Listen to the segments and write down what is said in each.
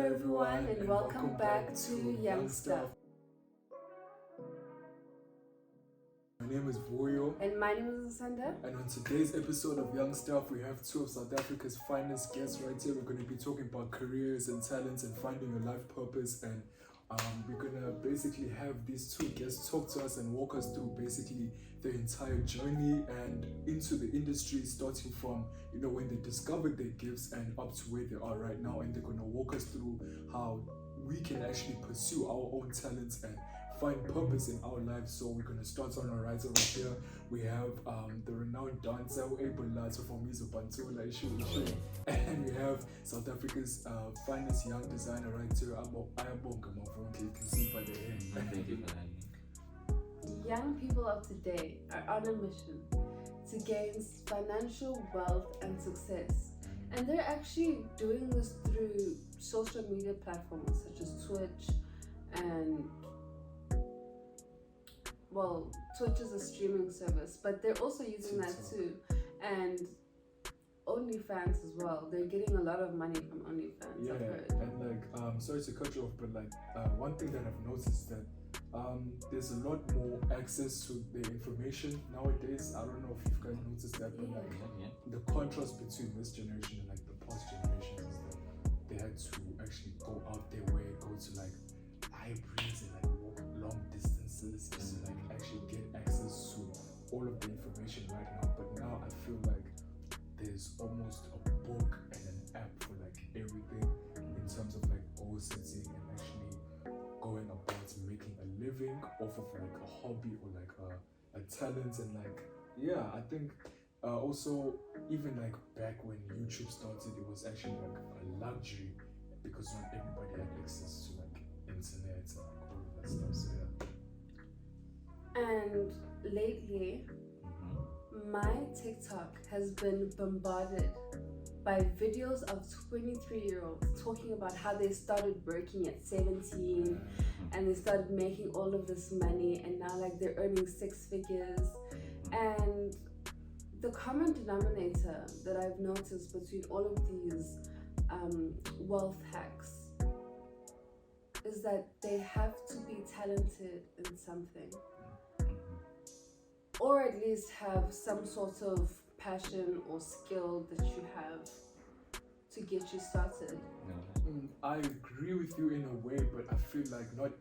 everyone, and welcome back to Young Stuff. My name is Voyo, And my name is Asanda. and on today's episode of Young Stuff, we have two of South Africa's finest guests right here. We're going to be talking about careers and talents and finding your life purpose, and we're going to basically have these two guests talk to us and walk us through basically their entire journey and into the industry, starting from when they discovered their gifts and up to where they are right now. And they're going to walk us through how we can actually pursue our own talents and find purpose in our lives. So we're going to start on our right over here. We have the renowned dancer Abel Lato from Izobantula Ishu, and we have South Africa's finest young designer right here, Ayabonga Mavungi. You can see by the hair. Thank you for having me. Young people of today are on a mission to gain financial wealth and success. And they're actually doing this through social media platforms such as Twitch and Twitch is a streaming service, but they're also using that too. And OnlyFans as well. They're getting a lot of money from OnlyFans. Yeah, I've heard. and sorry to cut you off, but one thing that I've noticed is that there's a lot more access to the information nowadays. I don't know if you guys noticed that, but the contrast between this generation and the past generations is that they had to actually go out their way, go to libraries and walk long distances just to actually get access to all of the information right now. But now I feel like there's almost a book and an app for everything in terms of goal setting and actually going about making a living off of a hobby or a talent. And I think also even back when YouTube started, it was actually a luxury because not everybody had access to internet and all of that stuff. So And lately, my TikTok has been bombarded by videos of 23-year-olds talking about how they started working at 17 and they started making all of this money, and now they're earning 6 figures. And the common denominator that I've noticed between all of these wealth hacks is that they have to be talented in something, or at least have some sort of passion or skill that you have to get you started. I agree with you in a way, but I feel not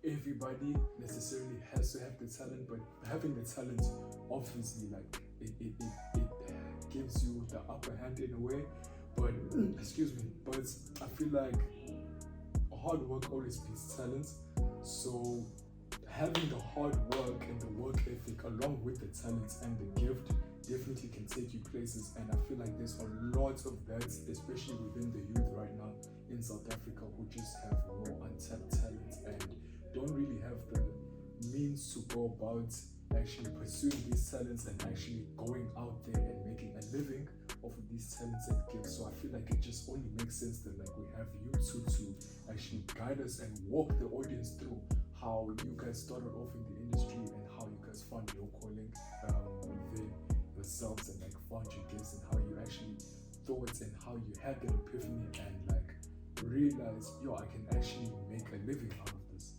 everybody necessarily has to have the talent, but having the talent obviously it gives you the upper hand in a way. But but I feel hard work always beats talent. So having the hard work and the work ethic along with the talent and the gift definitely can take you places. And I feel there's a lot of that, especially within the youth right now in South Africa, who just have more untapped talent and don't really have the means to go about actually pursuing these talents and actually going out there and making a living off of these talents and gifts. So I feel it just only makes sense that we have you two to actually guide us and walk the audience through how you guys started off in the industry and how you guys found your calling within yourselves and found your gifts, and how you actually thought and how you had that epiphany and realized, I can actually make a living out of this.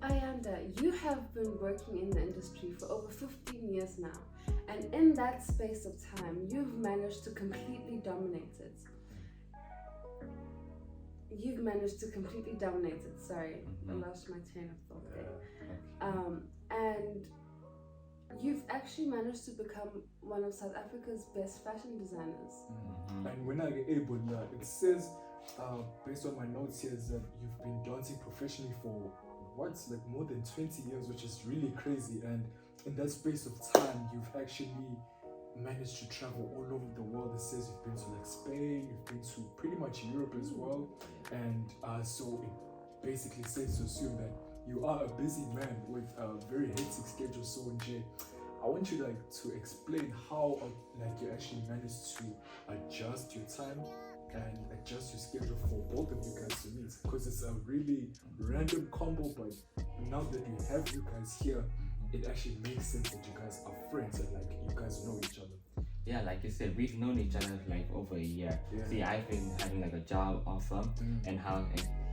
Ayanda, you have been working in the industry for over 15 years now, and in that space of time, you've managed to completely dominate it. Sorry, I lost my train of thought there. And you've actually managed to become one of South Africa's best fashion designers. And when I get able, it says, based on my notes here, is that you've been dancing professionally for more than 20 years, which is really crazy. And in that space of time, you've actually managed to travel all over the world. It says you've been to Spain, you've been to pretty much Europe as well. And so it basically says to assume that you are a busy man with a very hectic schedule. So I want you to explain how you actually managed to adjust your time and adjust your schedule for both of you guys to meet, because it's a really random combo, but now that we have you guys here, it actually makes sense that you guys are friends and you guys know each other. Yeah, like you said, we've known each other for like over a year. Yeah. See, I've been having like a job offer, and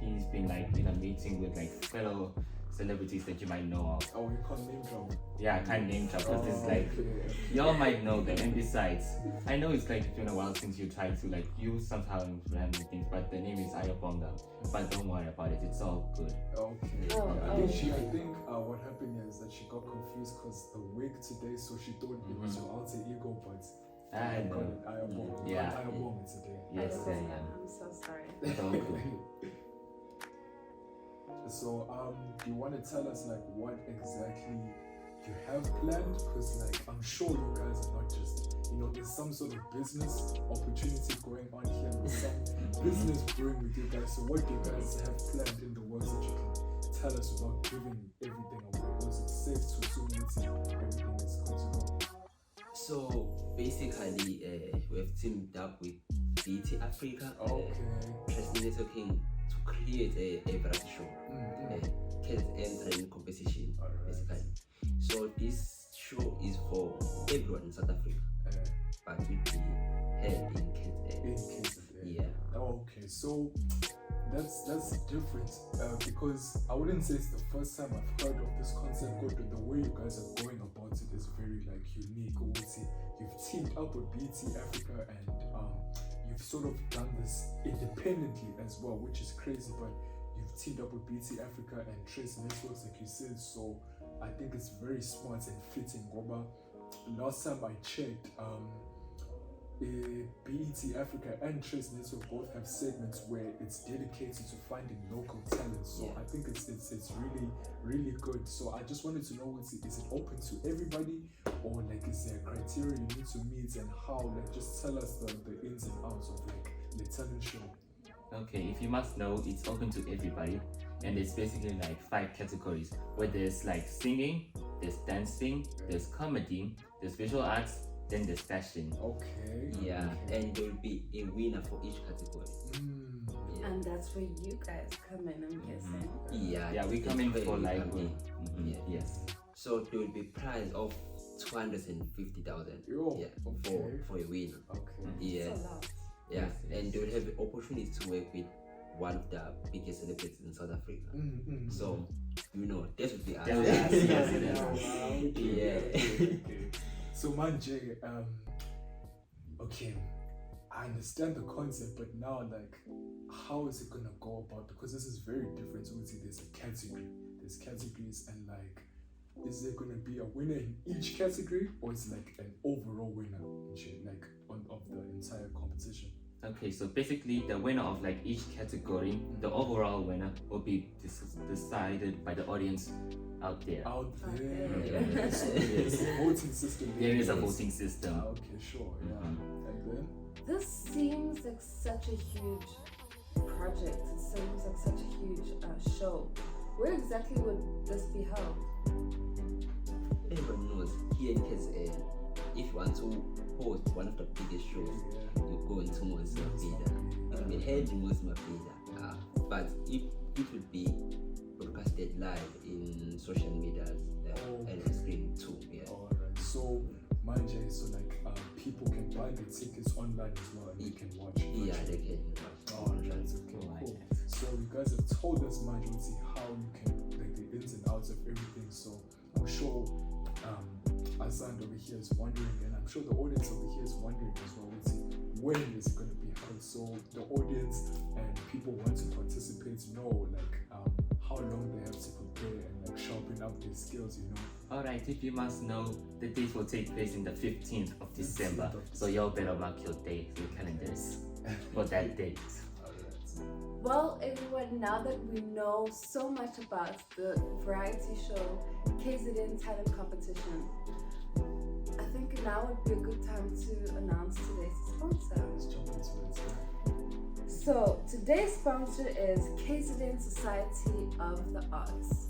he's been like in a meeting with like fellow celebrities that you might know of. Oh, you can't name drop. Yeah, I can't name drop because it's like okay. y'all might know them. And besides, I know it's like been a while since you tried to like use sometimes random things, but the name is Ayabonga. But don't worry about it, it's all good. Okay. Oh, I oh. think what happened is that she got confused because the wig today, so she thought it was your alter ego, but I got know. it Ayabonga. Yeah. Ayabonga today. Yes, I yeah, don't know. yeah. I'm so sorry. It's all good. So, do you want to tell us like what exactly you have planned? Because like I'm sure you guys are not just, there's some sort of business opportunity going on here, there's some business brewing with you guys. So what do you guys have planned in the works that you can tell us without giving everything away? Was it safe to assume that everything is good to go? So basically, we have teamed up with BT Africa, Okay. President Networking, to create a variety show, Kids and competition, Alright. basically. So this show is for everyone in South Africa, but will be held in KZN. In case of that. Yeah. Oh, okay, so that's different because I wouldn't say it's the first time I've heard of this concept. But the way you guys are going about it is very like unique. I would say you've teamed up with BT Africa and you've sort of done this independently as well, which is crazy. But you've teamed up with BT Africa and Trace Networks, like you said. So I think it's very smart and fitting. Goba, last time I checked, BET Africa and Trace Network both have segments where it's dedicated to finding local talent. So Yeah. I think it's really good. So I just wanted to know, is it open to everybody, or like is there a criteria you need to meet, and how? Like just tell us the ins and outs of like the talent show. Okay, if you must know, it's open to everybody, and it's basically like 5 categories where there's like singing, there's dancing, there's comedy, there's visual arts, then there's fashion. Okay. Yeah, Okay. and there will be a winner for each category. Mm. Yeah. And that's where you guys come in, I'm guessing. Yeah, Yeah, we that's come in where for we like, come in. Yeah. yes. So there will be prize of 250,000. Yo, Yeah, okay. for a winner. Okay. Yeah, It's a lot. yeah, Yes, yes. and they will have the opportunity to work with one of the biggest celebrities in South Africa. So that would be us. That would be us, yes, Yeah, yes. wow, okay, Yeah. okay. So Manje, okay, I understand the concept, but now like, how is it gonna go about? Because this is very different. So there's a category, there's categories, and like, is there gonna be a winner in each category, or is it like an overall winner, like of the entire competition? Okay, so basically the winner of like each category, the overall winner will be decided by the audience out there. Out there, there. So Yes. there's a voting system. There is a Yes. voting system. Okay, sure, yeah. And then. This seems like such a huge project. It seems like such a huge show. Where exactly would this be held? Everyone knows here in KZN, if you want to host one of the biggest shows, you go into Moses Mafida. It will be held in Moses Mafida. But it would be broadcasted live in social media and on screen too. Yeah. Alright, so Manje, so like people can buy the tickets online as well and they can watch. Yeah, they can. Alright, okay, cool. So you guys have told us, Manje, how you can like the ins and outs of everything. So I'm sure Azand over here is wondering, and I'm sure the audience over here is wondering as well. When is it going to be held? So the audience and people want to participate know like how long they have to prepare and like sharpen up their skills, Alright, if you must know, the date will take place in the 15th of December. So y'all better mark your date, your calendars for that date. Well, everyone, now that we know so much about the variety show KZN Talent Competition, I think now would be a good time to announce today's sponsor. Let's jump into it. So, today's sponsor is KZN Society of the Arts.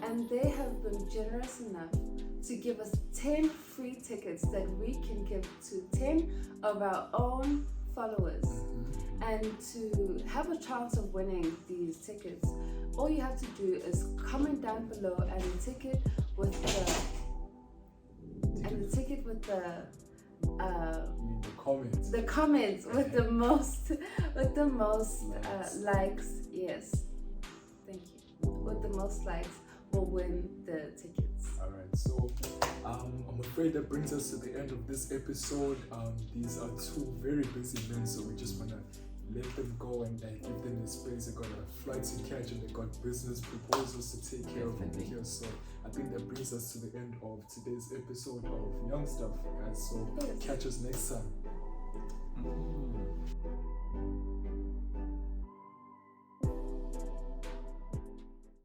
And they have been generous enough to give us 10 free tickets that we can give to 10 of our own followers. And to have a chance of winning these tickets, all you have to do is comment down below and the ticket with the in the comments. the comments with the most likes. Yes, thank you. With the most likes will win the tickets. Alright, so I'm afraid that brings us to the end of this episode. These are two very busy men, so we just wanna let them go and give them the space. They got a flight to catch and they got business proposals to take care of over here. So I think that brings us to the end of today's episode of Young Stuff, guys. So Yes. catch us next time. Mm.